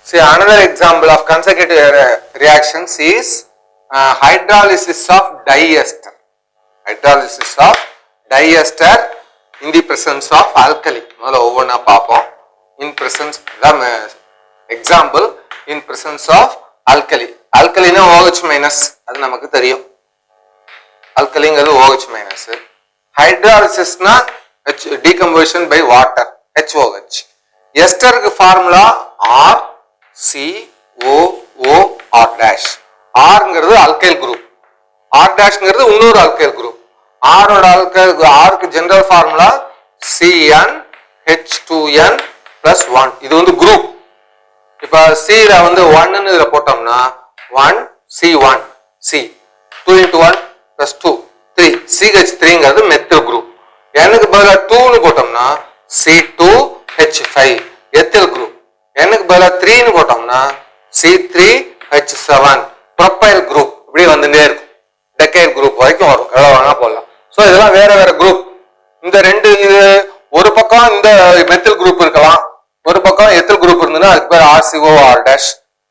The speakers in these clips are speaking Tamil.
See, another example of consecutive reactions is hydrolysis of diester. Hydrolysis of diester in the presence of alkali. In presence, example, in presence of alkali. Alkali na OH minus, adu namakku theriyum. Alkali is OH minus. Hydrolysis na decomposition by water, HOH. Ester formula RCOOR dash. R is alkyl group. R dash is another alkyl group. R general formula CnH2n plus 1. This is group. If C is 1 C1 C 2 into 1 plus 2 3 CH3 is methyl group. N is 2 C2H5 ethyl group. N is 3 C3H7 propyl group. Decyl group. So this is a group. In the one methyl group one ethyl group RCOR dash.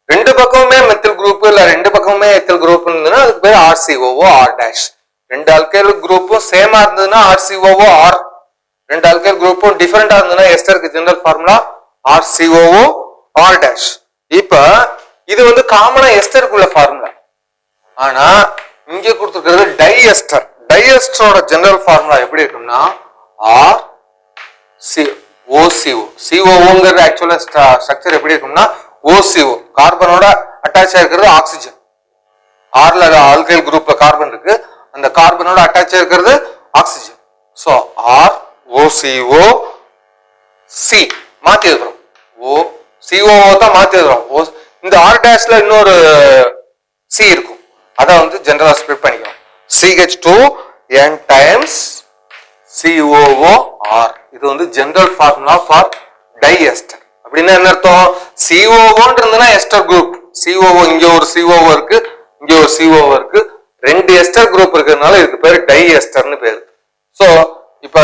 Rendu pakkame methyl group illa rendu pakkame ethyl group irundhuna adukku per RCOOR dash. Rendu alkyl group same ah irundhuna RCOOR. Rendu alkyl group different ah irundhuna ester ku general formula RCOOR dash. Ipa idu vandu common ah ester kulla formula. Ana inge kuduthirukkiradhu diester. Diester oda general formula eppadi irukumna OCO. COO ங்கிறது actual structure எப்படி இருக்கும்னா OCO. கார்பனோட அட்டாச் ஆயிருக்கிறது ஆக்சிஜன். Rல ஆல்கைல் குரூப்ல கார்பன் இருக்கு. அந்த கார்பனோட அட்டாச் ஆயிருக்கிறது oxygen. So R OCO C மாத்தி எழுதுறோம். COO தான் மாத்தி எழுதுறோம். இந்த R டேஷ்ல இன்னொரு C இருக்கும். அத வந்து ஜெனரலா ஸ்ப்ளிட் பண்ணிக்கிறோம். CH2n times COOR. இது வந்து ஜெனரல் ஃபார்முலா ஃபார் டைஎஸ்டர். அப்படின்னா என்ன அர்த்தம்? COOன்னு இருந்ததுன்னா எஸ்டர் குரூப். COO இங்க ஒரு COO இருக்கு, இங்க ஒரு COO இருக்கு. ரெண்டு எஸ்டர் குரூப் இருக்கிறதுனால இதுக்கு பேரு டைஎஸ்டர்னு பேரு. சோ இப்ப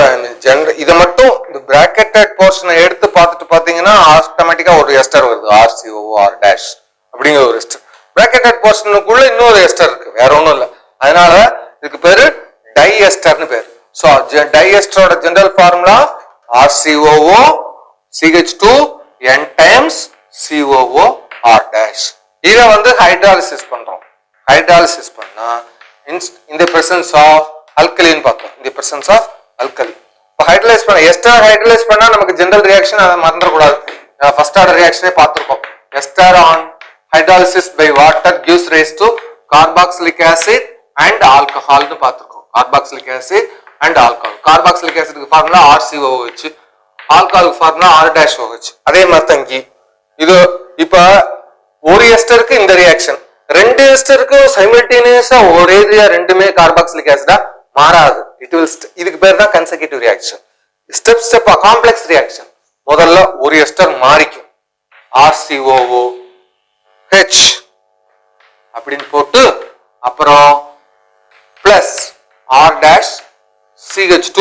இதை மட்டும் இந்த பிராக்கெட்டட் போர்ஷனை எடுத்து பார்த்துட்டு பாத்தீங்கன்னா ஆட்டோமேட்டிக்கா ஒரு எஸ்டர் வருது. RCOOR dash அப்படிங்கிற ஒரு எஸ்டர். பிராக்கெட்டட் போர்ஷனுக்குள்ள இன்னொரு எஸ்டர் இருக்கு, வேற ஒண்ணும் இல்லை. அதனால இதுக்கு பேரு டைஎஸ்டர்னு பேரு. So diester general formula RCOO CH2n times COOR dash. இத வந்து ஹைட்ராலிசிஸ் பண்றோம். ஹைட்ராலிசிஸ் பண்ணா in the presence of alkali ன்னு பார்த்தோம். in the presence of alkali. இப்ப ஹைட்ரலைஸ் பண்ண எஸ்டர் ஹைட்ரலைஸ் பண்ணா நமக்கு ஜெனரல் ரியாக்ஷன் அத மறந்துட கூடாது. ஃபர்ஸ்ட் ஆர்டர் ரியாக்ஷனே பார்த்திருக்கோம். Ester on hydrolysis by water gives rise to carboxylic acid and alcohol ன்னு பார்த்திருக்கோம். carboxylic acid and alcohol. Carboxylic acid formula RCOOH, alcohol formula R-OH. அதே மாதிரி தான் இங்க இது இப்ப ஒரு எஸ்டருக்கு இந்த ரியாக்ஷன், ரெண்டு எஸ்டருக்கு சைமல்டேனியஸா ஒரே ரெண்டுமே கார்பாக்சிலிக் ஆசிடா மாறாது. இதுக்கு பேர் தான் கன்செக்யூட்டிவ் ரியாக்ஷன். ஸ்டெப்பா காம்ப்ளெக்ஸ் ரியாக்ஷன். முதல்ல ஒரு எஸ்டர் மாறிக்கும், RCOOH அப்படின்னு போட்டு அப்புறம் plus R dash CH2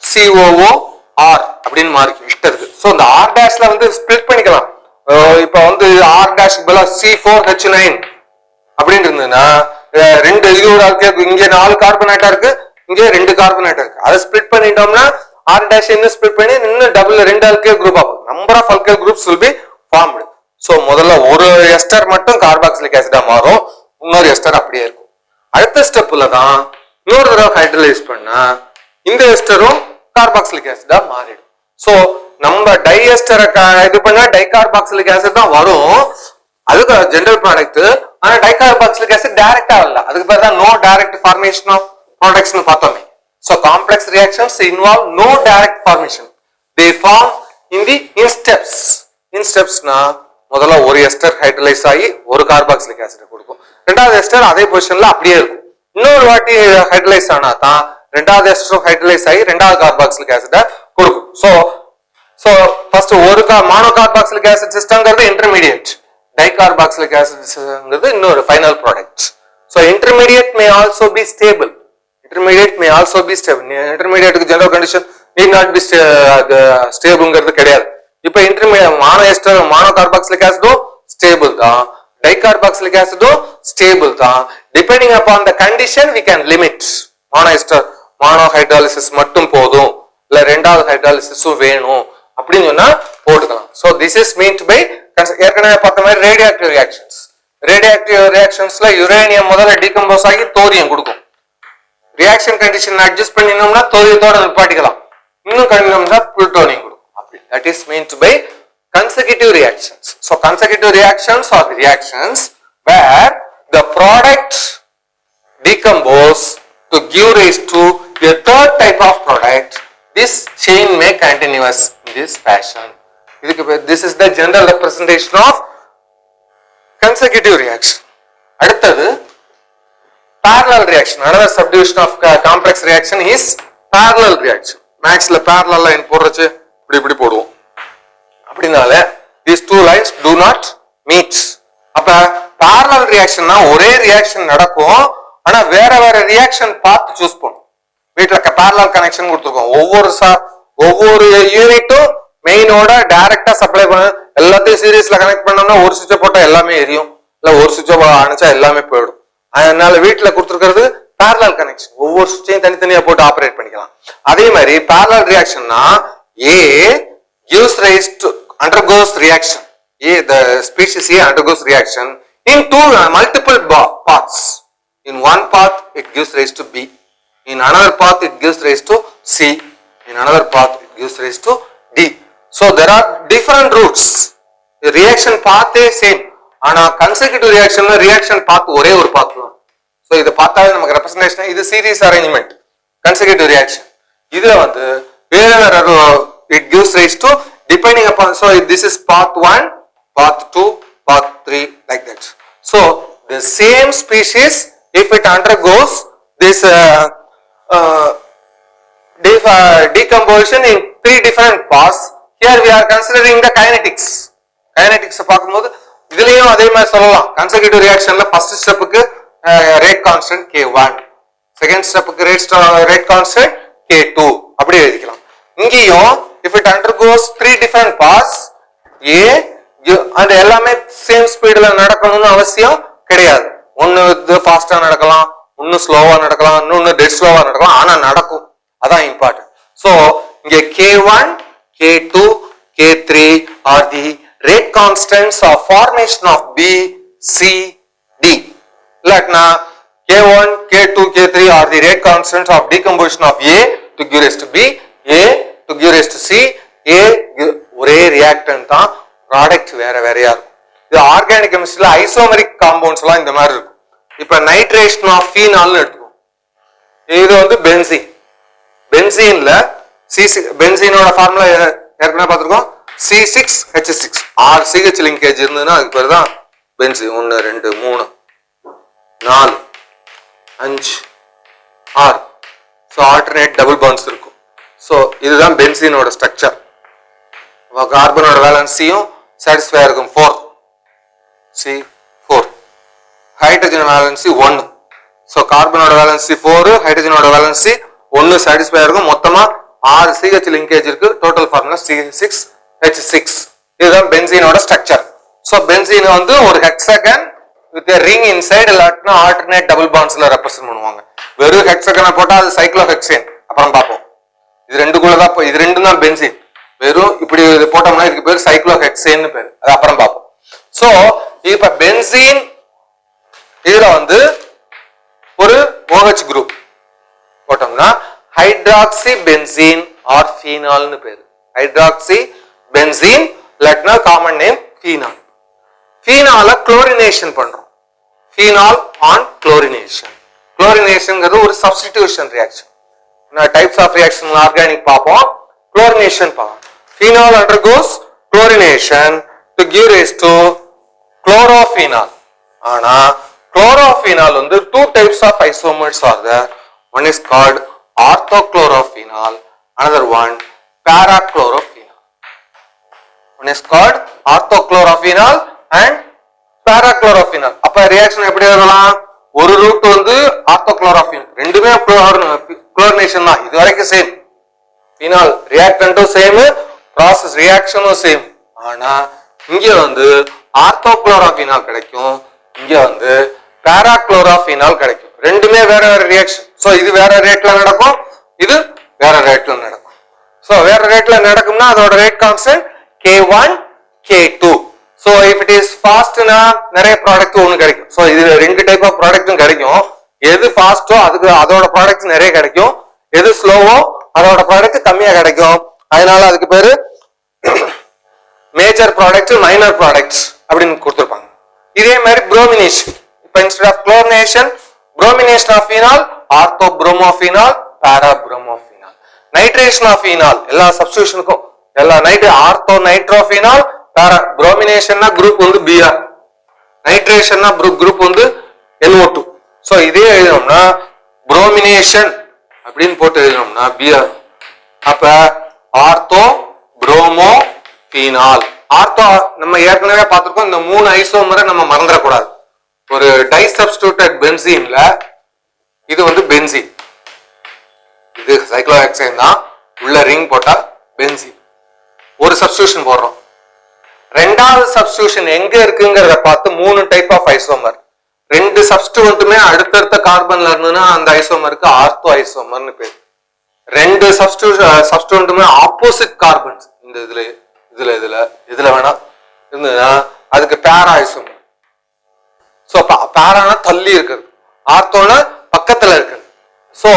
COOR அப்படின்னு மாறிக்கும் இஷ்டருக்கு. சோ இந்த R டேஷ்ல வந்து ஸ்ப்ளிட் பண்ணிக்கலாம். இப்போ வந்து R டேஷ்க்கு பதிலா C4H9 அப்படின்னு இருந்ததுன்னா ரெண்டு இது ஒரு ஆல்கைல், இங்க 4 கார்பன் ஆட்டா இருக்கு, இங்க 2 கார்பன் ஆட்டா இருக்கு. அதை ஸ்ப்ளிட் பண்ணிட்டோம்னா R dash என்ன ஸ்ப்ளிட் பண்ணி இன்னும் டபுள் 2 ஆல்கைல் குரூப் ஆகும். Number of alkyl groups will be formed. So முதல்ல ஒரு எஸ்டர் மட்டும் கார்பாக்சிலிக் ஆசிடா மாறும், இன்னொரு எஸ்டர் அப்படியே இருக்கும். அடுத்த ஸ்டெப்ல தான் இன்னொரு தடவை ஹைட்ரலைஸ் பண்ணா இந்த எஸ்டரும் கார்பாக்சிலிக் ஆசிடா மாறிடும். சோ நம்ம டைஎஸ்டரை இது பண்ணா டைகார்பாக்சிலிக் ஆசிட் தான் வரும், அதுக்கு ஜெனரல் ப்ராடக்ட். ஆனா டைகார்பாக்சிலிக் ஆசிட் டைரக்டா வரல, அதுக்கு பேர் தான் நோ டைரக்ட் ஃபார்மேஷன் ஆஃப் ப்ராடக்ட்ஸ்னு பார்த்தோமே. So complex reactions involve no direct formation, they form in the in steps. In ஸ்டெப்ஸ்னா முதல்ல ஒரு எஸ்டர் ஹைட்ரலைஸ் ஆகி ஒரு கார்பாக்சிலிக் ஆசிட் கொடுக்கும், ரெண்டாவது எஸ்டர் அதே பொசிஷன்ல அப்படியே இருக்கும். இன்னொரு வாட்டி ஹைட்ரலைஸ் ஆனா தான் ரெண்டாவது எஸ்டர் ஹைட்ரலைஸ் ஆகி ரெண்டாவது கார்பாக்சிலிக் ஆசிட கொடுக்கும். சோ ஃபர்ஸ்ட் ஒரு மோனோ கார்பாக்சிலிக் ஆசிட் சிஸ்டம்ங்கிறது இன்டர்மீடியேட், டைகார்பாக்சிலிக் ஆசிட்ங்கிறது இன்னொரு final product. So intermediate may also be stable. Intermediate general condition need not be stable கிடையாது. இப்ப intermediate mono carboxylic acid stable தான், dicarboxylic acid stable தான். Depending upon the condition we can limit. mono hydrolysis மட்டும் போதும் இல்ல ரெண்டாவது ஹைட்ராலிசிஸும் வேணும் அப்படின்னு சொன்னா போட்டுக்கலாம். so this is meant by ஏற்கனவே பார்த்த மாதிரி ரேடியோஆக்டிவ் ரியாக்ஷன்ஸ். ரேடியோஆக்டிவ் ரியாக்ஷன்ஸ்ல யுரேனியம் முதல்ல டீகம்போஸ் ஆகி தோரியம் கொடுக்கும். ரியாக்ஷன் கண்டிஷன் அட்ஜஸ்ட் பண்ணினோம்னா தோரியத்தோட நிப்பாட்டிக்கலாம், இன்னும் கண்டினோம்னா புளுட்டோனியம் கொடுக்கும். அப்படி that is meant by consecutive reactions. so consecutive reactions are the reactions where the product decompose to give rise to a third type of product. This chain may continuous in this fashion. This is the general representation of consecutive reaction. அடுத்தது parallel reaction. Another subdivision of complex reaction is parallel reaction. Maxல parallel line போடுறச்சு இப்படி போடுவோம். அப்படினால these two lines do not meet. அப்ப parallel reactionனா ஒரே ரியாக்ஷன் நடக்கும், ஆனா வேற வேற ரியாக்ஷன் பார்த்து சூஸ் பண்ணும். வீட்ல parallel கனெக்ஷன் கொடுத்துருக்கோம். ஒவ்வொரு யூனிட்டும் மெயினோட டைரக்டா சப்ளை பண்ண எல்லாத்தையும் சீரிஸ்ல கனெக்ட் பண்ணோம்னா ஒரு சுவிட்சை போட்டா எல்லாமே எரியும், இல்ல ஒரு சுவிட்சை அணைச்சா எல்லாமே போயிடும். அதனால வீட்டுல கொடுத்துருக்கிறது parallel கனெக்ஷன், ஒவ்வொரு சுவிட்சையும் தனித்தனியா போட்டு ஆபரேட் பண்ணிக்கலாம். அதே மாதிரி parallel ரியாக்ஷன்னா A gives rise to undergoes reaction. The species A undergoes reaction in multiple paths. In one path it gives rise to B, in another path it gives rise to C, in another path it gives rise to D. So there are different routes. The reaction path is same, ஆனா consecutive reaction reaction path ஒரே ஒரு path தான். So இத பார்த்தாலே நமக்கு ரெப்ரசன்டேஷன் இது சீரிஸ் அரேஞ்ச்மெண்ட் consecutive reaction. இதுல வேற it gives rise to depending upon, so this is path 1, path 2, path 3 like that. So the same species if it undergoes this decomposition in 3 different paths, here we are considering the kinetics. Kinetics பார்க்கும்போது இதுலயும் அதே மாதிரி சொல்லலாம். consecutive reactionல first stepக்கு rate constant K1, second stepக்கு rate constant K2 அப்படி எழுதிக்கலாம். இங்கேயும் if it undergoes 3 different paths and எல்லாமே சேம் ஸ்பீட்ல நடக்கணும்னு அவசியம் கிடையாது. ஒன்னு ஃபாஸ்டா நடக்கலாம், ஒன்னு ஸ்லோவா நடக்கலாம், இன்னொன்னு டெட் ஸ்லோவா நடக்கலாம், ஆனா நடக்கும். அதான் இம்பார்ட்டன்ட். சோ இங்க K1, K2, K3 are the rate constants of formation of B, C, D. இல்லனா K1, K2, K3 are the rate constants of decomposition of A to give rise to B, A to give rise to C, A ஒரே ரியாக்டன்ட் தான், ப்ராடக்ட் வேற வேறையா இருக்கும். இது ஆர்கானிக் கெமிஸ்ட்ரியில ஐசோமெரிக் காம்பவுண்ட்ஸ் எல்லாம் இந்த மாதிரி இருக்கும். இப்ப நைட்ரேஷன் ஆஃப் ஃபீனால்னு எடுத்துக்கோ, இது பென்சீன். பென்சீன்ல பென்சீனோட ஃபார்முலா ஏற்கனவே பார்த்துருக்கோம், C6H6. 6 CH லிங்கேஜ் இருந்ததுன்னா அதுக்கு பேர் தான் benzene. 1 2 3 4 5 6. So alternate double bonds இருக்கும். ஸோ இதுதான் பென்சீனோட ஸ்ட்ரக்சர். கார்பனோட வேலன்சியும் சாட்டிஸ்ஃபை இருக்கும் 4 C4. Hydrogen valency 1. ஸோ கார்பனோட வேலன்சி 4, ஹைட்ரஜனோட வேலன்சி 1 சாட்டிஸ்ஃபை இருக்கும். மொத்தமா 6 CH லிங்கேஜ் இருக்கு. Total formula C6H6. இதுதான் பென்சீனோட ஸ்ட்ரக்சர். ஸோ பென்சீன் ஒரு ஹெக்ஸாகன் வித் ரிங் இன்சைட், இல்லாட்டினா ஆல்டர்னேட் டபுள் பாண்ட்ஸ்ல ரெப்ரசென்ட் பண்ணுவாங்க. வெறும் ஹெக்ஸாகனை போட்டா அது சைக்ளோஹெக்சேன். அப்புறம் பார்ப்போம். இது ரெண்டுக்குள்ளதான், இது ரெண்டும் தான் பென்சீன். வெறும் இப்படி போட்டோம்னா இதுக்கு பேர் சைக்ளோஹெக்சேன்னு பேரு. அது அப்புறம் பார்ப்போம். சோ இப்ப பென்சீன் இதுல ஒரு OH குரூப் போட்டோம்னா ஹைட்ராக்சி பென்சீன் ஆர் ஃபீனால்னு பேரு. ஹைட்ராக்சி பென்சீன் இல்லாட்டினா காமன் நேம் ஃபீனால். ஃபீனால குளோரினேஷன் பண்றோம். Phenol on chlorination. குளோரினேஷன்ங்கிறது ஒரு substitution reaction. Types of reaction organic பார்ப்போம், குளோரினேஷன் பார்ப்போம். Phenol undergoes chlorination to give rise to chlorophenol. ஆனா chlorophenol 2 types of isomers are there. One is called orthochlorophenol, another one parachlorophenol. One is called orthochlorophenol and parachlorophenol. அப்ப ரியாக்ஷன் எப்படி வரலாம்? ஒரு ரூட் ஆர்த்தோக்ளோரோஃபினால், ரெண்டுமே குளோரினேஷன் தான். இது வரைக்கும் same. Phenol reactant same, process reaction same. ஆனா இங்க வந்து ஆர்த்தோகுளோரோஃபீனால் கிடைக்கும், இங்க வந்து பாராகுளோரோஃபீனால் கிடைக்கும். ரெண்டுமே வேற வேற ரியாக்ஷன். சோ இது வேற ரேட்ல நடக்கும், இது வேற ரேட்ல நடக்கும். சோ வேற ரேட்ல நடக்கும்னா அதோட rate constant K1 K2. So if it is fast னா நிறைய ப்ராடக்ட் ஒன்னு கிடைக்கும். சோ இது ரெண்டு டைப் ஆஃப் ப்ராடக்ட்டும் கிடைக்கும். எது ஃபாஸ்டோ அதுக்கு அதோட ப்ராடக்ட்ஸ் நிறைய கிடைக்கும், எது ஸ்லோவோ அதோட ப்ராடக்ட் கம்மியா கிடைக்கும். அதனால அதுக்கு பேரு மேஜர் ப்ராடக்ட் மைனர் ப்ராடக்ட்ஸ் அப்படின்னு கொடுத்துருப்பாங்க. இதே மாதிரி புரோமினேஷன், இப்போ instead of chlorination bromination of phenol ortho bromophenol para bromophenol. Nitration of phenol எல்லா சப்ஸ்டிடியூஷனுக்கும் எல்லா ஆர்த்தோ நைட்ரோஃபீனால் பாரா. புரோமினேஷன்னா குரூப் வந்து Br, நைட்ரேஷன்னா குரூப் வந்து NO2. சோ இதே எழுதணும்னா புரோமினேஷன் அப்படின்னு போட்டு எழுதணும்னா Br. அப்ப ஆர்த்தோ புரோமோ ஃபீனால். ஆர்த்தோ நம்ம ஏற்கனவே பார்த்திருக்கோம், இந்த மூணு ஐசோமரை நம்ம மறந்துடக்கூடாது. ஒரு டை சப்ஸ்டிடியூட்டட் பென்சீன்ல இது வந்து பென்சீன், இது சைக்ளோஹெக்சேன் தான், உள்ள ரிங் போட்டா பென்சீன். ஒரு சப்ஸ்டிடியூஷன் போடுறோம், ரெண்டாவது சப்ஸ்டிடியூஷன் எங்க இருக்குங்கிறத பார்த்து மூணு டைப் ஆஃப் ஐசோமர். ரெண்டு சப்ஸ்டிடியூட்டுமே அடுத்தடுத்த கார்பன்ல இருந்ததுன்னா அந்த ஐசோமருக்கு ஆர்த்தோ ஐசோமர்னு பேர். ரெண்டு சப்ஸ்டிடியூட்டுமே ஆப்போசிட் கார்பன்ஸ் இந்த இதுல வேணா இருந்ததுன்னா அதுக்கு பேரா ஐசோமர். சோ பேரானா தள்ளி இருக்குது, ஆர்த்தோனா பக்கத்துல இருக்குது. So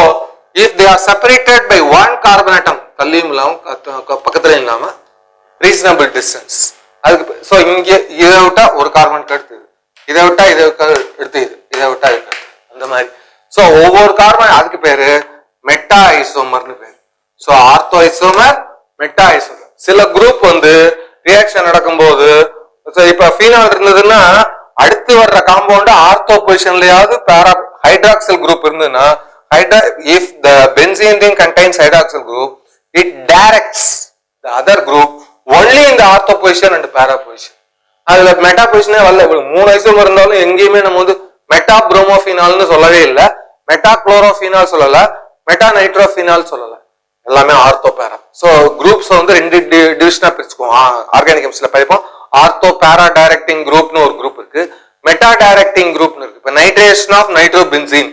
if they are separated by one carbon atom, தள்ளியும் இல்லாம பக்கத்துல இல்லாம reasonable distance, அதுக்கு சோ இங்க இதை விட்டா ஒரு கார்பன் எடுத்து, இதை விட்டா இதை எடுத்து, இதை விட்டா இருக்கு, அந்த மாதிரி. சோ ஒவ்வொரு கார்பன் அதுக்கு பேரு மெட்டா ஐசோமர்னு பேரு. So ortho isomer, meta isomer. சில குரூப் வந்து ரியாக்ஷன் நடக்கும்போது இப்ப ஃபீனால் இருந்ததுன்னா அடுத்து வர்ற காம்பவுண்ட் ஆர்த்தோ பொசிஷன்லயாவது பாரா ஹைட்ராக்சில் குரூப் இருந்ததுன்னா if the benzene ring contains hydroxyl group, it directs the other group only in the ortho position and para position. அதுல மெட்டா பொசிஷனே வரல. மூணு ஐசோமர் இருந்தாலும் எங்கேயுமே நம்ம வந்து மெட்டா புரோமோஃபீனால்னு சொல்லவே இல்லை, மெட்டா குளோரோஃபீனால் சொல்லல, மெட்டா நைட்ரோஃபீனால் சொல்லல, எல்லாமே ஆர்த்தோ பேரா. சோ குரூப்ஸ் வந்து ரெண்டு டிவிஷனா பிரிச்சுக்குவோம். ஆர்கானிக் கெமிஸ்ட்ரியில படிப்போம். ஆர்த்தோ பேரா டைரக்டிங் குரூப்னு ஒரு குரூப் இருக்கு, மெட்டா டைரக்டிங் குரூப்னு இருக்கு. இப்ப நைட்ரேஷன் ஆஃப் நைட்ரோ பென்சீன்,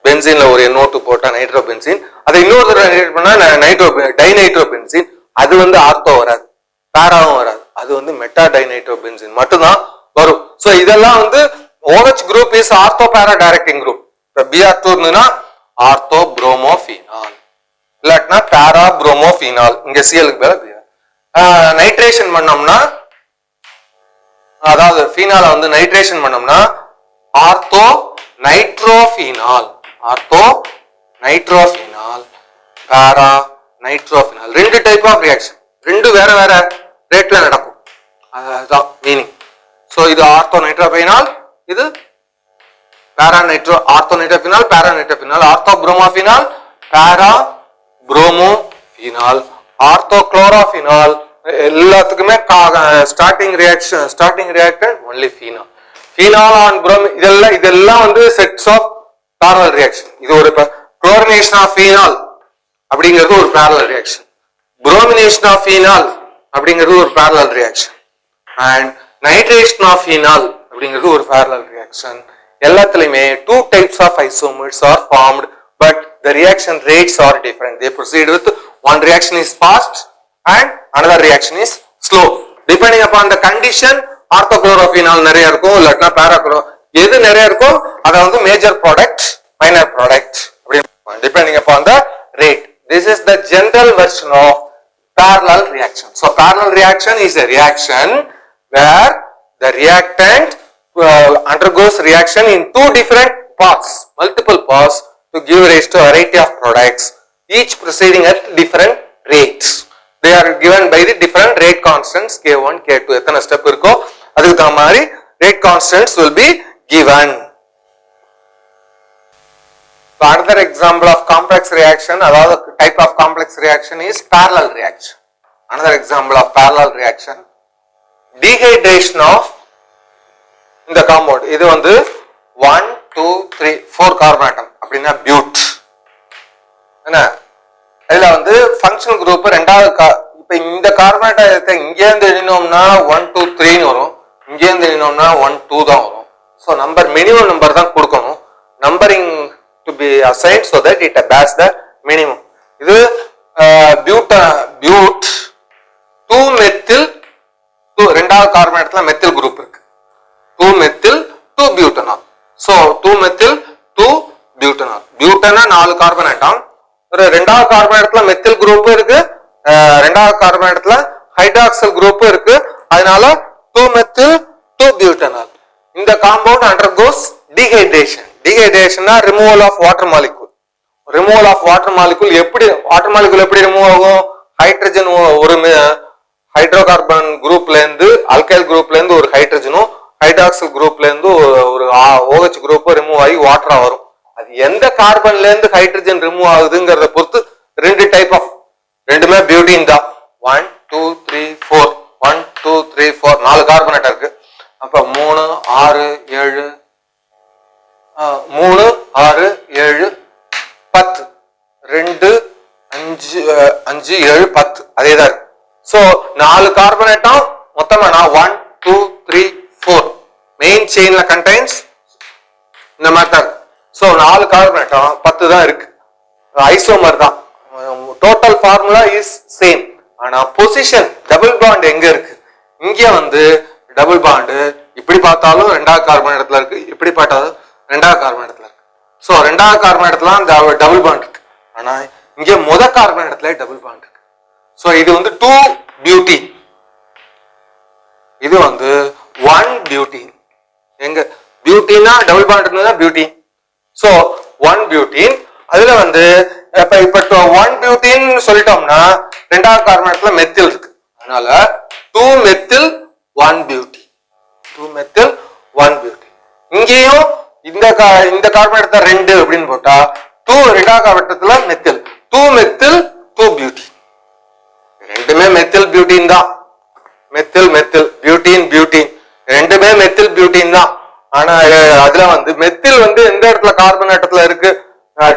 பென்சீன்ல ஒரு NO2 போட்டா நைட்ரோ பென்சீன், அதை இன்னொரு தடவை பண்ணா நைட்ரோ டைநைட்ரோ பென்சீன். அது வந்து ஆர்த்தோ வராது, பேராவும் வராது, அது வந்து மெட்டா டைநைட்ரோ பென்சீன் மட்டும்தான் வரும். சோ இதெல்லாம் வந்து OH குரூப் இஸ் ஆர்த்தோ பேரா டைரக்டிங் குரூப். இப்ப Br2 இருந்ததுன்னா ஆர்த்தோ புரோமோஃபீனால், இல்லாட்டினா பேரா புரோமோஃபீனால். இங்க சிஎலுக்கு பேர நைட்ரேஷன் பண்ணோம்னா, அதாவது ஃபீனால வந்து நைட்ரேஷன் பண்ணோம்னா ஆர்த்தோ நைட்ரோஃபீனால், ஆர்த்தோ நைட்ரோஃபீனால், பாரா நைட்ரோஃபீனால். ரெண்டு டைப் ஆஃப் ரியாக்ஷன், ரெண்டு வேற வேற ரேட்ல நடக்கும், அதுதான் மீனிங். சோ இது ஆர்த்தோ நைட்ரோஃபீனால், இது para nitro, ortho nitrophenol, para nitrophenol. Ortho bromophenol, para bromophenol. Ortho chlorophenol எல்லாத்துக்குமே starting reaction only phenol. Phenol on புரோமி, இதெல்லாம் வந்து செட்ஸ் ஆஃப் parallel ரியாக்ஷன். இது ஒரு குளோரினேஷன் ஆஃப் ஃபீனால் அப்படிங்கிறது ஒரு parallel reaction, bromination of phenol அப்படிங்கிறது ஒரு parallel reaction, and nitration of phenol அப்படிங்கிறது ஒரு parallel ரியாக்ஷன். எல்லாத்துலயுமே two types of isomers are formed, but the reaction rates are different. They proceed with one reaction is fast and another reaction is slow. Depending upon the condition, ஆர்த்தோகுளோரோஃபீனால் நிறைய இருக்கும், இல்லாட்டினா பாராகுளோ, எது நிறைய இருக்கோ அதை வந்து மேஜர் ப்ராடக்ட், மைனர் ப்ராடக்ட் அப்படி, depending upon the rate. This is the general version of parallel reaction. So parallel reaction is a reaction where the reactant undergoes reaction in two different paths, multiple paths, to give rise to a variety of products, each proceeding at different rates. They are given by the different rate constants K1, K2. எத்தனை ஸ்டெப் இருக்கோ அதுக்கு தகுந்த மாதிரி rate constants will be given. So another example of complex reaction, அதாவது type of complex reaction is parallel reaction. Another example of parallel reaction, dehydration of இந்த compound. இது வந்து 1 2 3 4 carbon atom அப்படின்னா பியூட். என்ன இதுல வந்து ஃபங்க்ஷனல் குரூப் ரெண்டாவது இப்ப இந்த கார்பனேட்டை இங்கே இருந்து எழுதினோம்னா 1 2 3 வரும், இங்கே இருந்து எழுதினோம்னா 1 2 தான் வரும். ஸோ நம்பர் மினிமம் நம்பர் தான் கொடுக்கணும், numbering to be assigned so that it base the minimum. இது பியூட் 2 மெத்தில் ரெண்டாவது கார்பனேட்டத்துல மெத்தில் குரூப் இருக்கு, 2 methyl 2 butanol. So 2 methyl 2 butanol. பியூட்டனா 4 கார்பனேட்டாம். ஒரு ரெண்டாவது கார்பனேட்டத்துல மெத்தில் குரூப் இருக்கு, ரெண்டாவது கார்பனேட்டத்துல ஹைட்ராக்சல் குரூப் இருக்கு. அதனால 2 மெத்தில் 2 பியூட்டனால். இந்த compound undergoes dehydration. Dehydration removal of water molecule. Removal of water molecule எப்படி வாட்டர் மாலிகுல் எப்படி ரிமூவ் ஆகும்? ஹைட்ரஜன் ஒரு ஹைட்ரோகார்பன் குரூப்ல இருந்து அல்கைல் குரூப்ல இருந்து ஒரு ஹைட்ரஜனும் ஹைட்ராக்சல் குரூப்ல இருந்து ஒரு OH குரூப் ரிமூவ் ஆகி வாட்டரா வரும். அது எந்த கார்பன்ல இருந்து ஹைட்ரஜன் ரிமூவ் ஆகுதுங்கிறத பொறுத்து ரெண்டு டைப் ஆஃப், ரெண்டுமே பியூட்டின் தான். 1 2 3 4 1 2 3 4 4 கார்பனேட் இருக்கு. அப்ப 3 6 7 3 6 7 10 2 5 5 7 10 அதேதான் இருக்கு. சோ 4 கார்பனேட்டும் மொத்தமா 1 2 3 4 மெயின் செயின்ல கண்டைன்ஸ் இந்த மாதிரி தான். சோ 4 கார்பனேட்டும் 10 தான் இருக்கு, ஐசோமர் தான். Total formula is same. ஆனா பொசிஷன் டபுள் பாண்ட் எங்க இருக்கு? இங்க வந்து டபுள் பாண்ட் இப்படி பார்த்தாலும் ரெண்டாவது கார்பன் இடத்துல இருக்கு, இப்படி பார்த்தாலும் ரெண்டாவது கார்பன் இடத்துல இருக்கு. சோ ரெண்டாவது கார்பன் இடத்துல டபுள் பாண்ட் இருக்கு, ஆனா இங்க முத கார்பன் இடத்துல டபுள் பாண்ட் இருக்கு. சோ இது வந்து 2 பியூட்டின், இது வந்து 1 பியூட்டின். எங்க பியூட்டினா டபுள் பாண்ட் இருந்தா பியூட்டின். So 1 butene. அதுல வந்து இப்ப 1 பியூட்டின் சொல்லிட்டோம்னா ரெண்டாவது கார்பன் இடத்துல மெத்தில் இருக்கு, அதனால 2 மெத்தில் 1 பியூட்டின். 2 methyl 1 butene. இங்கேயும் இந்த கார்பன் இடத்துல 2 அப்படின்னு போட்டா 2 ரெண்டாவது கார்பன் இடத்துல மெத்தில் 2 மெத்தில் 2 பியூட்டின். ரெண்டுமே மெத்தில் பியூட்டின் தான். மெத்தில் மெத்தில் பியூட்டின் பியூட்டின் ரெண்டுமே மெத்தில் பியூட்டின் தான். ஆனா அதுல வந்து மெத்தில் வந்து எந்த இடத்துல கார்பன் இடத்துல இருக்கு,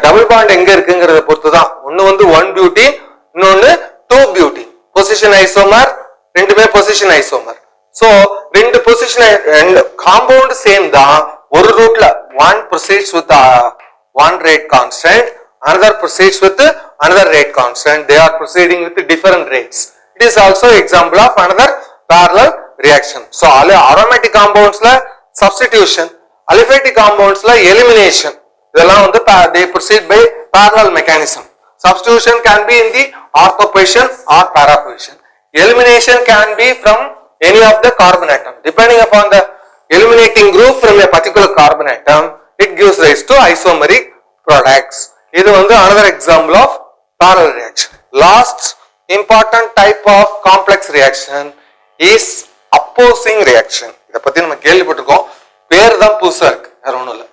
டபுள் பாண்ட் எங்க இருக்குங்கிறத பொறுத்துதான். ஒண்ணு வந்து 1 பியூட்டின், இன்னொன்னு 2 பியூட்டின். பொசிஷன் ஐசோமர், ரெண்டுமே பொசிஷன் ஐசோமர். சோ ரெண்டு பொசிஷன் காம்பவுண்ட் சேம் தான். ஒரு ரூட்ல one proceeds with one rate constant, another proceeds with another rate constant. They are proceeding with different rates. It is also example of another parallel reaction. So aromatic compounds la substitution, aliphatic compounds la elimination. இதெல்லாம் வந்து they proceed by parallel mechanism. Substitution can be in the ortho position or para position. Elimination can be from any of the carbon atom. Depending upon the eliminating group from a particular carbon atom, it gives rise to isomeric products. இது வந்து another example of parallel reaction. Last important type of complex reaction is opposing reaction. இத பத்தி நம்ம கேள்விப்பட்டிருக்கோம், பேர் தான் புதுசா இருக்கு, வேற ஒண்ணும் இல்ல.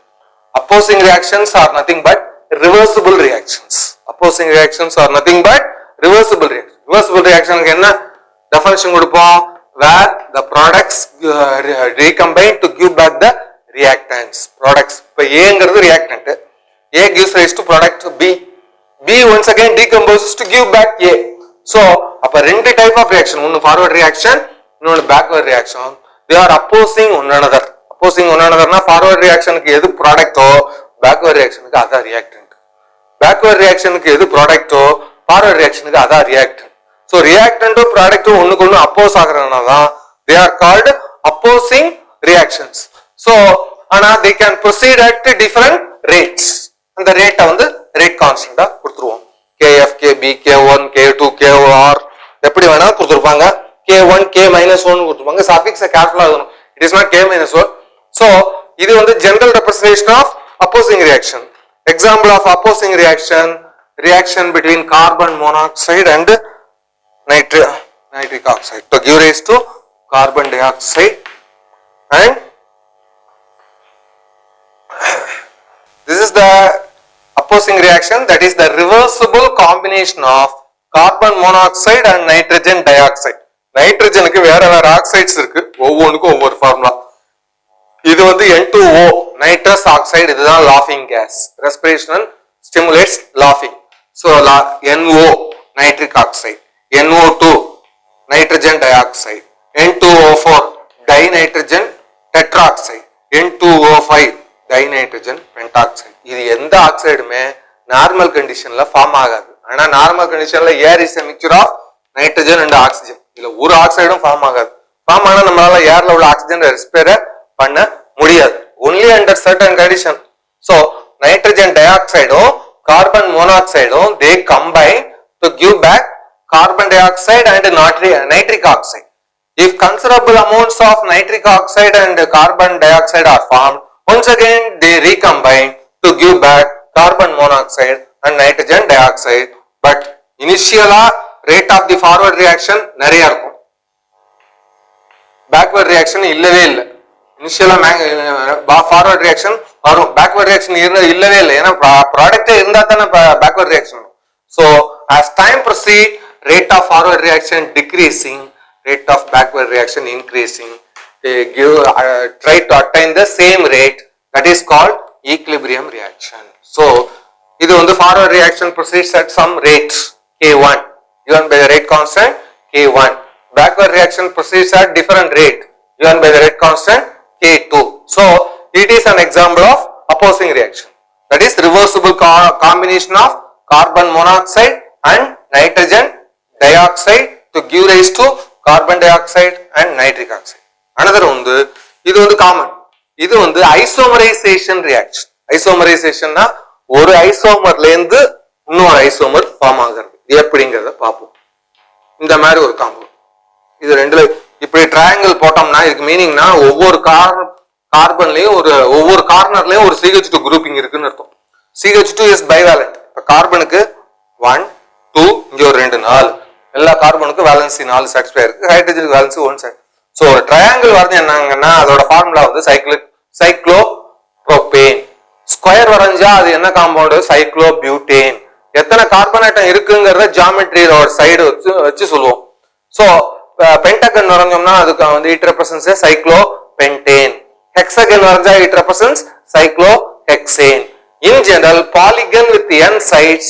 Opposing reactions are nothing but reversible reactions. Opposing reactions are nothing but reversible reactions. Reversible reaction க்கு என்ன definition கொடுப்போம்? Where the products recombine to give back the reactants. Products இப்ப Aங்கிறது reactant, A gives rise to product B, B once again decomposes to give back A. So அப்ப ரெண்டு type of reaction, ஒன்னு forward reaction, இன்னொன்னு backward reaction. They are opposing one another. Opposing one another na forward reaction க்கு எது product ஓ backward reaction க்கு அதான் reactant. Backward reaction க்கு எது product ஓ forward reaction க்கு அதான் reactant. So reactant ஓ product ஓ ஒண்ணுக்கு ஒண்ணு oppose ஆகறதுனால தான் they are called opposing reactions. So ஆனா they can proceed at different rates. அந்த ரேட்டை வந்து rate constant கொடுத்துருவோம். Kf, Kb, K1, K2, Kr எப்படி வேணா கொடுத்துருப்பாங்க. K1, K-1 கொடுத்துருப்பாங்க. suffix கேர்ஃபுல்லா இருக்கணும். It is not K-1. So இது வந்து general representation of opposing reaction. Example of opposing reaction, reaction between carbon monoxide and nitric oxide to give rise to carbon dioxide, and this is the opposing reaction, that is the reversible combination of carbon monoxide and nitrogen dioxide. நைட்ரஜனுக்கு வேற வேற ஆக்சைட்ஸ் இருக்கு, ஒவ்வொன்றுக்கும் ஒவ்வொரு ஃபார்முலா. இது வந்து N2O nitrous oxide, இதுதான் laughing gas. Respiration stimulates laughing. So NO nitric oxide, NO2 nitrogen dioxide, N2O4 dinitrogen tetroxide, N2O5 dinitrogen pentoxide. இது எந்த ஆக்சைடுமே நார்மல் கண்டிஷன்ல ஃபார்ம் ஆகாது. ஆனா நார்மல் கண்டிஷன்ல air is a mixture of nitrogen and oxygen. இதுல ஒரு ஆக்சைடும் ஃபார்ம் ஆகாது. ஃபார்ம் ஆனா நம்மளால ஏர்ல உள்ள ஆக்சிஜன் ரெஸ்பிரேட் பண்ண முடியாது. only under certain condition. So nitrogen dioxide carbon monoxide they combine to give back carbon dioxide and nitric oxide. If considerable amounts of nitric oxide and carbon dioxide are formed, once again they recombine to give back carbon monoxide and nitrogen dioxide. But initial rate of the forward reaction நிறைய இருக்கும், backward reaction இல்லவே இல்லை. இனிஷியலா ஃபார்வர்ட் ரியாக்ஷன் வரும், பேக்வர்ட் ரியாக்ஷன் இல்லவே இல்லை. ஏன்னா ப்ராடக்ட் இருந்தா தானே பேக்வர்ட் ரியாக்ஷன் வரும். So as time proceed rate of forward reaction decreasing, rate of backward reaction increasing, they give try to attain the same rate, that is called equilibrium reaction. So இது வந்து forward reaction proceeds at some rate K1 given by the rate constant K1. Backward reaction proceeds at different rate given by the rate constant K2. So it is an example of opposing reaction, that is reversible combination of carbon monoxide and nitrogen dioxide to give rise to carbon dioxide and nitric oxide. Another வந்து இது வந்து காமன், இது வந்து isomerization reaction. Isomerization னா ஒரு ஐசோமர்ல இருந்து இன்னொரு ஐசோமர் ஃபார்ம் ஆகிறது எப்படிங்கறத பார்ப்போம். இந்த மாதிரி ஒரு காம்பவுண்ட், இது ரெண்டுல இப்படி ட்ரையாங்கிள் போட்டோம்னா இதுக்கு மீனிங்னா ஒவ்வொரு கார்பன்லயும் ஒவ்வொரு கார்னர்லயும் ஒரு CH2 குரூப்பிங் இருக்குன்னு அர்த்தம். CH2 is bivalent. இப்ப கார்பனுக்கு 1 2 இங்க ஒரு 2 4, எல்லா கார்பனுக்கும் வேலன்சி 4 சாட்டிஸ்ஃபை இருக்கு, ஹைட்ரஜனுக்கு வேலன்சி 1 சாட். சோ ஒரு ட்ரையாங்கிள் வருது என்னங்கன்னா அதோட ஃபார்முலா வந்து சைக்ளோப்ரோபேன். ஸ்கொயர் வரைஞ்சா அது என்ன காம்பவுண்ட்? சைக்ளோபியூட்டேன். எத்தனை கார்பன் ஆட்டம் இருக்குங்கிறத ஜியோமெட்ரியோட சைடு வச்சு சொல்லுவோம். சோ பென்டகன் வரைஞ்சோம்னா அதுக்கு வந்து இட் ரெப்ரசன்ட்ஸ் சைக்ளோபென்டேன். ஹெக்ஸகன் வரைஞ்சா it represents cyclohexane. In general polygon with n sides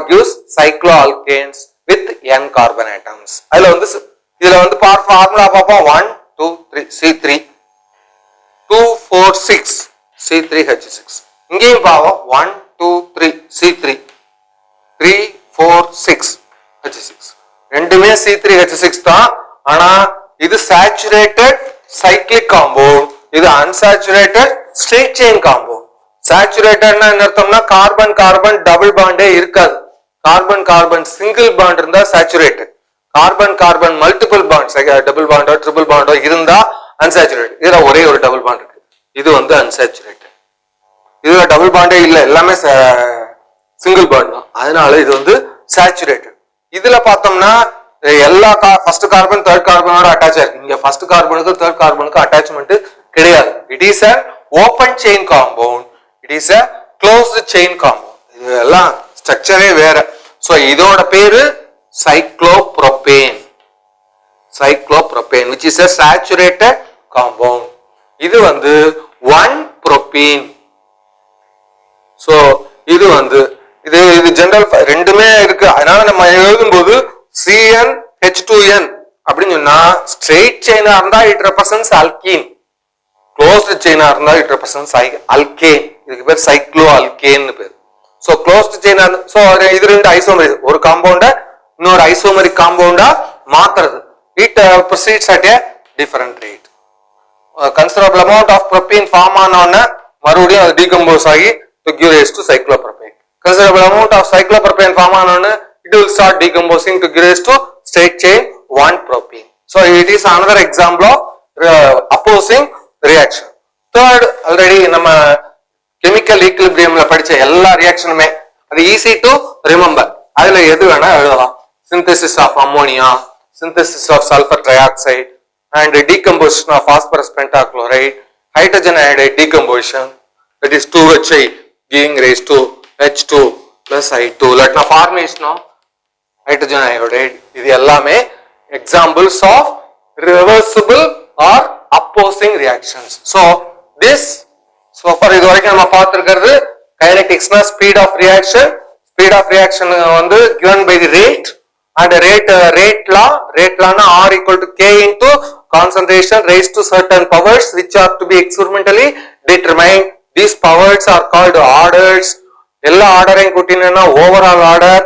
gives cycloalkanes with n carbon atoms. இதுல வந்து ஃபார்முலா பார்ப்போம். 1 2 3 C3 2 4 6 C3H6. இங்கேயும் பாவம் 1 2 3 C3 3 4 6 H6. ரெண்டுமே C3H6 தான். ஆனா இது சேச்சுரேட்டட் சைக்ளிக் காம்பவுண்ட், இது அன்சாச்சுரேட்டட் ஸ்ட்ரெயிட் செயின் காம்பவுண்ட். சேச்சுரேட்டட்னா என்ன அர்த்தம்னா கார்பன் கார்பன் டபுள் பாண்டே இருக்காது. கார்பன் கார்பன் சிங்கிள் பாண்ட் இருந்தா saturated, carbon carbon multiple bond double பாண்டோ ட்ரிபிள் பாண்டோ இருந்தா அன்சாச்சுரேட்டட். இதுல ஒரே ஒரு டபுள் பாண்ட் இருக்கு, இது வந்து அன்சாச்சுரேட்டட். இதுல டபுள் பாண்டே இல்ல, எல்லாமே சிங்கிள் பாண்ட் தான், அதனால இது வந்து சேச்சுரேட்டட். இதுல பார்த்தோம்னா எல்லா ஃபர்ஸ்ட் கார்பன் தேர்ட் கார்பனோட அட்டாச் ஆயிருக்கு. இங்க ஃபர்ஸ்ட் கார்பனுக்கு தேர்ட் கார்பனுக்கு அட்டாச்மெண்ட் கிடையாது. It is a open chain compound, it is a closed chain compound. இதெல்லாம் ஸ்ட்ரக்சரே வேற. சோ இதோட பேரு cyclopropane. Cyclopropane which is a saturated compound. இது வந்து 1 propene. சோ இது வந்து இது ஜெனரல் ரெண்டுமே இருக்கு. அதனால நம்ம எழுதும்போது CnH2n அப்படின்னு சொன்னா ஸ்ட்ரெயிட் செயினா இருந்தா இட் ரெப்ரசன்ட்ஸ் அல்கீன், க்ளோஸ்டு செயினா இருந்தா இட் ரெப்ரசன்ட்ஸ் அல்கேன். இதுக்கு பேர் சைக்ளோ அல்கேன் பேர். சோ க்ளோஸ்டு செயினா சோ இது ரெண்டு ஐசோமரிக், ஒரு காம்பவுண்ட இன்னொரு ஐசோமரிக் காம்பவுண்டா மாத்துறது. It proceeds at a different rate. considerable amount of propene form ஆனோன்னா மறுபடியும் அது டீகம்போஸ் ஆகி to give rise to cyclopropane. Considerable amount of cyclopropane form ஆனோன்னா it will start decomposing to give rise to straight chain 1 propene. So it is another example of opposing reaction. Third, already நம்ம chemical equilibriumல படிச்ச எல்லா ரியாக்ஷனுமே அது easy to remember. அதுல எது வேணா எழுதலாம். Synthesis of ammonia, synthesis of sulfur trioxide and decomposition of phosphorus pentachloride, hydrogen iodide decomposition, that is 2Hi giving rise to H2 plus I2, இல்லாட்டினா formation of hydrogen iodide. இது எல்லாமே examples of reversible or opposing reactions. So this so far இது வரைக்கும் நம்ம பார்த்திருக்கிறது kineticsனா speed of reaction. Speed of reaction வந்து given by the rate and rate law na R equal to K into concentration raised to certain powers which are to be experimentally determined. These powers are called orders. எல்லா ஆர்டரையும் கூட்டினா ஓவரால் ஆர்டர்,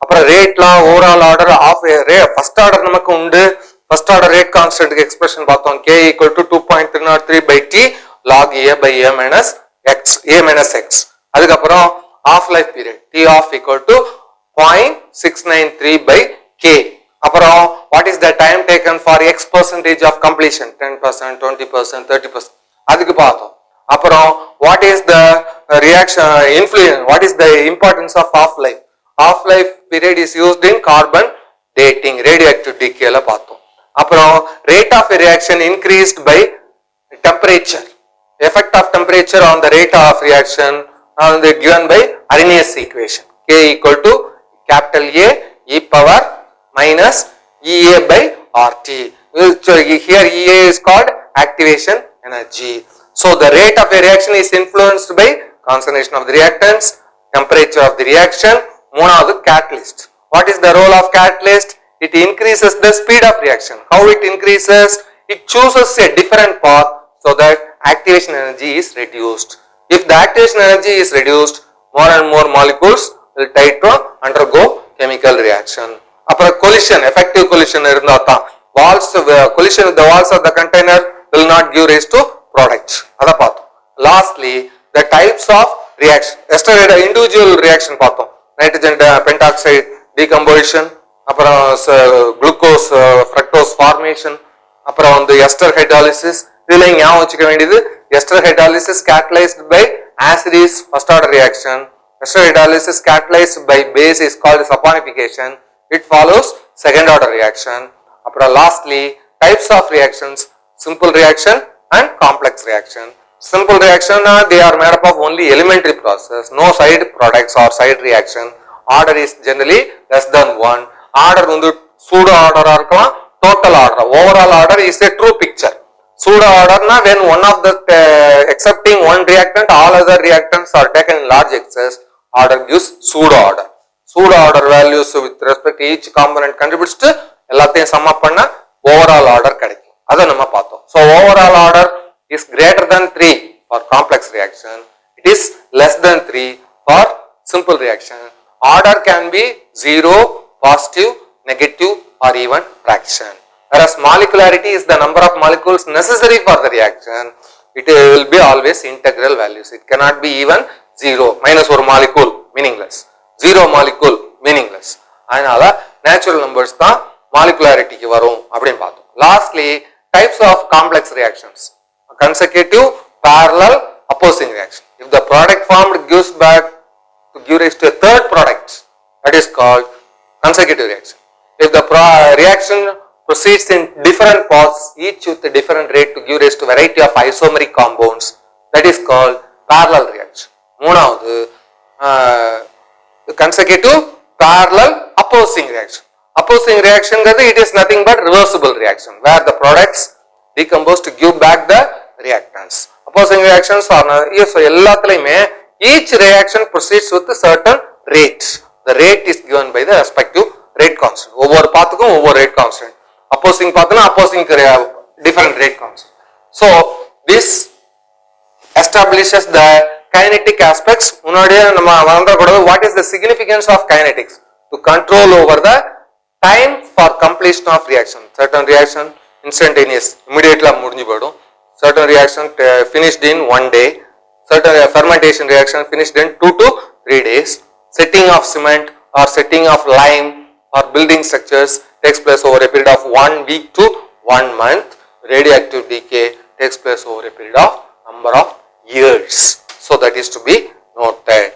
அப்புறம் rate law overall order of first order நமக்கு உண்டு. First order rate constant expression பார்த்தோம். K equal to 2.303 by T log A by A minus X. அதுக்கப்புறம் half life period T off equal to 0.693 by K. அப்புறம் what is the time taken for X percentage of completion, 10%, 20%, 30%, அதுக்கு பார்த்தோம். அப்புறம் what is the reaction influence, what is the importance of half life. Half life period is used in carbon dating, radioactive decay ல பார்த்தோம். அப்புறம் rate of a reaction increased by temperature, effect of temperature on the rate of reaction given by Arrhenius equation. K equal to capital A e power minus EA by RT. Here EA is called activation energy. So the rate of a reaction is influenced by concentration of the reactants, temperature of the reaction. மூணாவது catalyst. What is the role of catalyst? It increases the speed of reaction. How it increases? It chooses a different path so that activation energy is reduced. If the activation energy is reduced, more and more molecules will try to undergo chemical reaction. அப்புறம் collision, effective collision இருந்தா தான் walls, collision with the walls of the container will not give rise to products. அதை பார்த்தோம். Lastly, the types of reaction. Yesterday individual reaction பார்த்தோம். Nitrogen pentoxide decomposition, அப்புறம் glucose fructose formation, அப்புறம் வந்து ester hydrolysis. இதுல ஞாபகம் வச்சுக்க வேண்டியது ester hydrolysis catalyzed by acid is first order reaction. Ester hydrolysis catalyzed by base is called saponification. It follows second order reaction. அப்புறம் lastly, types of reactions, simple reaction and complex reaction. Simple reaction they are made up of only elementary process, no side products or side reaction. Order is generally less than 1. Order வந்து pseudo order இருக்கலாம், total order. Overall order is a true picture. Pseudo order na when one of the accepting one reactant, all other reactants are taken in large excess, order gives pseudo order. Pseudo order values with respect to each component contributes to எல்லாத்தையும் sum up பண்ணா overall order கிடைக்கும். அதை நம்ம பார்த்தோம். So overall order is greater than 3 for complex reaction. It is less than 3 for simple reaction. Order can be 0, positive, negative or even fraction. Whereas molecularity is the number of molecules necessary for the reaction. It will be always integral values. It cannot be even 0. Minus ஒரு molecule meaningless. 0 molecule meaningless. அதனால natural numbers தான் molecularityக்கு வரும் அப்படின்னு பார்த்தோம். Lastly, types of complex reactions. Consecutive, parallel, opposing reaction. If the product formed gives back to give rise to a third product, that is called consecutive reaction. If the reaction proceeds in different paths, each with a different rate to give rise to variety of isomeric compounds, that is called parallel reaction. மூணாவது consecutive, parallel, opposing reaction. Opposing reaction it is nothing but reversible reaction where the products decompose to give back the reactants. Opposing reactions are so எல்லாத்துலயுமே each reaction proceeds with a certain rate. The rate is given by the respective rate constant. ஒவ்வொரு பாத்துக்கும் ஒவ்வொரு rate constant. Opposing பாத்தனா opposing different rate constant. So this establishes the kinetic aspects. முன்னாடியே நம்ம வந்தறக்கூடாது. What is the significance of kinetics? To control over the time for completion of reaction. Certain reaction instantaneous, immediately முடிஞ்சு போய்டும். Certain reaction finished in 1 day. Certain fermentation reaction finished in 2 to 3 days. Setting of cement or setting of lime or building structures takes place over a period of 1 week to 1 month. Radioactive decay takes place over a period of number of years. So that is to be noted.